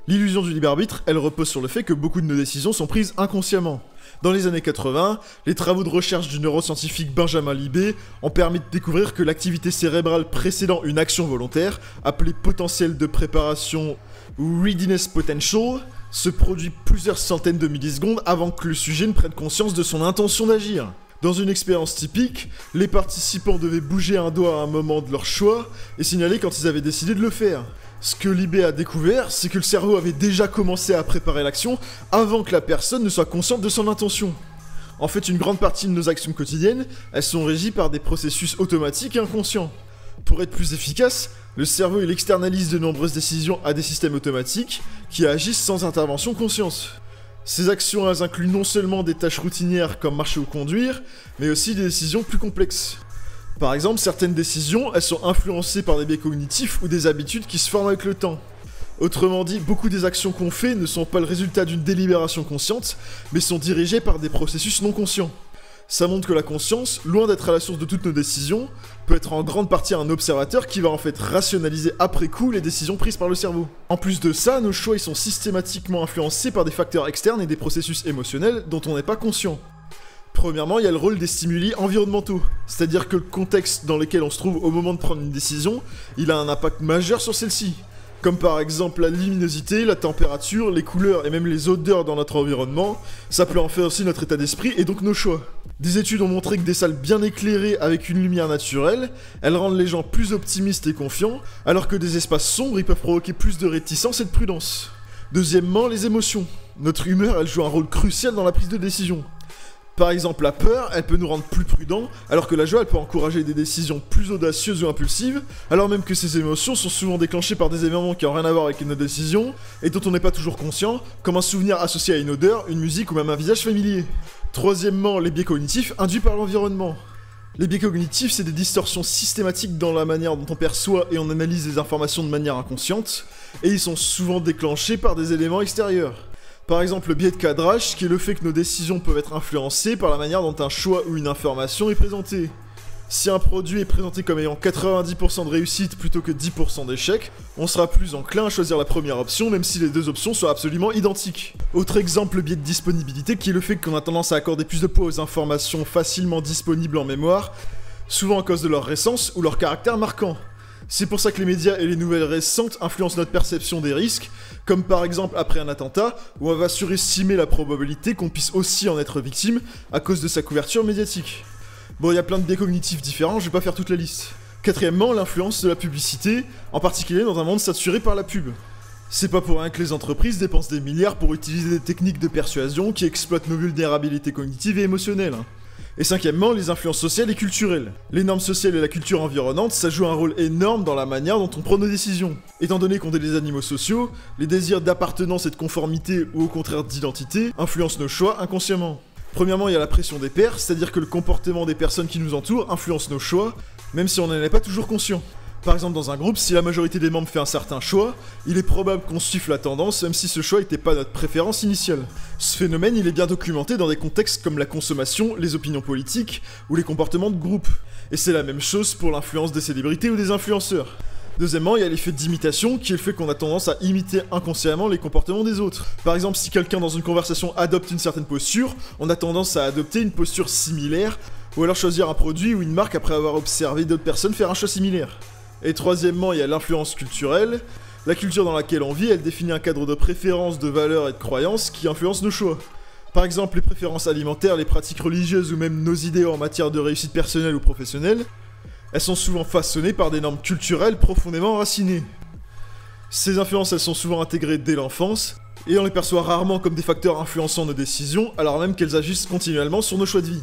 L'illusion du libre arbitre, elle repose sur le fait que beaucoup de nos décisions sont prises inconsciemment. Dans les années 80, les travaux de recherche du neuroscientifique Benjamin Libet ont permis de découvrir que l'activité cérébrale précédant une action volontaire, appelée potentiel de préparation ou readiness potential, se produit plusieurs centaines de millisecondes avant que le sujet ne prenne conscience de son intention d'agir. Dans une expérience typique, les participants devaient bouger un doigt à un moment de leur choix et signaler quand ils avaient décidé de le faire. Ce que Libet a découvert, c'est que le cerveau avait déjà commencé à préparer l'action avant que la personne ne soit consciente de son intention. En fait, une grande partie de nos actions quotidiennes, elles sont régies par des processus automatiques et inconscients. Pour être plus efficace, le cerveau il externalise de nombreuses décisions à des systèmes automatiques qui agissent sans intervention consciente. Ces actions elles incluent non seulement des tâches routinières comme marcher ou conduire, mais aussi des décisions plus complexes. Par exemple, certaines décisions, elles sont influencées par des biais cognitifs ou des habitudes qui se forment avec le temps. Autrement dit, beaucoup des actions qu'on fait ne sont pas le résultat d'une délibération consciente, mais sont dirigées par des processus non conscients. Ça montre que la conscience, loin d'être à la source de toutes nos décisions, peut être en grande partie un observateur qui va en fait rationaliser après coup les décisions prises par le cerveau. En plus de ça, nos choix ils sont systématiquement influencés par des facteurs externes et des processus émotionnels dont on n'est pas conscient. Premièrement, il y a le rôle des stimuli environnementaux, c'est-à-dire que le contexte dans lequel on se trouve au moment de prendre une décision, il a un impact majeur sur celle-ci. Comme par exemple la luminosité, la température, les couleurs et même les odeurs dans notre environnement, ça peut en faire aussi notre état d'esprit et donc nos choix. Des études ont montré que des salles bien éclairées avec une lumière naturelle, elles rendent les gens plus optimistes et confiants, alors que des espaces sombres ils peuvent provoquer plus de réticence et de prudence. Deuxièmement, les émotions. Notre humeur, elle joue un rôle crucial dans la prise de décision. Par exemple, la peur, elle peut nous rendre plus prudents, alors que la joie, elle peut encourager des décisions plus audacieuses ou impulsives, alors même que ces émotions sont souvent déclenchées par des événements qui n'ont rien à voir avec nos décisions, et dont on n'est pas toujours conscient, comme un souvenir associé à une odeur, une musique ou même un visage familier. Troisièmement, les biais cognitifs induits par l'environnement. Les biais cognitifs, c'est des distorsions systématiques dans la manière dont on perçoit et on analyse les informations de manière inconsciente, et ils sont souvent déclenchés par des éléments extérieurs. Par exemple, le biais de cadrage, qui est le fait que nos décisions peuvent être influencées par la manière dont un choix ou une information est présenté. Si un produit est présenté comme ayant 90% de réussite plutôt que 10% d'échec, on sera plus enclin à choisir la première option même si les deux options sont absolument identiques. Autre exemple, le biais de disponibilité, qui est le fait qu'on a tendance à accorder plus de poids aux informations facilement disponibles en mémoire, souvent à cause de leur récence ou leur caractère marquant. C'est pour ça que les médias et les nouvelles récentes influencent notre perception des risques, comme par exemple après un attentat, où on va surestimer la probabilité qu'on puisse aussi en être victime à cause de sa couverture médiatique. Bon, il y a plein de biais cognitifs différents, je vais pas faire toute la liste. Quatrièmement, l'influence de la publicité, en particulier dans un monde saturé par la pub. C'est pas pour rien que les entreprises dépensent des milliards pour utiliser des techniques de persuasion qui exploitent nos vulnérabilités cognitives et émotionnelles. Et cinquièmement, les influences sociales et culturelles. Les normes sociales et la culture environnante, ça joue un rôle énorme dans la manière dont on prend nos décisions. Étant donné qu'on est des animaux sociaux, les désirs d'appartenance et de conformité, ou au contraire d'identité, influencent nos choix inconsciemment. Premièrement, il y a la pression des pairs, c'est-à-dire que le comportement des personnes qui nous entourent influence nos choix, même si on n'en est pas toujours conscient. Par exemple, dans un groupe, si la majorité des membres fait un certain choix, il est probable qu'on suive la tendance, même si ce choix n'était pas notre préférence initiale. Ce phénomène, il est bien documenté dans des contextes comme la consommation, les opinions politiques ou les comportements de groupe. Et c'est la même chose pour l'influence des célébrités ou des influenceurs. Deuxièmement, il y a l'effet d'imitation, qui est le fait qu'on a tendance à imiter inconsciemment les comportements des autres. Par exemple, si quelqu'un dans une conversation adopte une certaine posture, on a tendance à adopter une posture similaire, ou alors choisir un produit ou une marque après avoir observé d'autres personnes faire un choix similaire. Et troisièmement, il y a l'influence culturelle. La culture dans laquelle on vit, elle définit un cadre de préférences, de valeurs et de croyances qui influencent nos choix. Par exemple, les préférences alimentaires, les pratiques religieuses ou même nos idées en matière de réussite personnelle ou professionnelle, elles sont souvent façonnées par des normes culturelles profondément enracinées. Ces influences, elles sont souvent intégrées dès l'enfance, et on les perçoit rarement comme des facteurs influençant nos décisions, alors même qu'elles agissent continuellement sur nos choix de vie.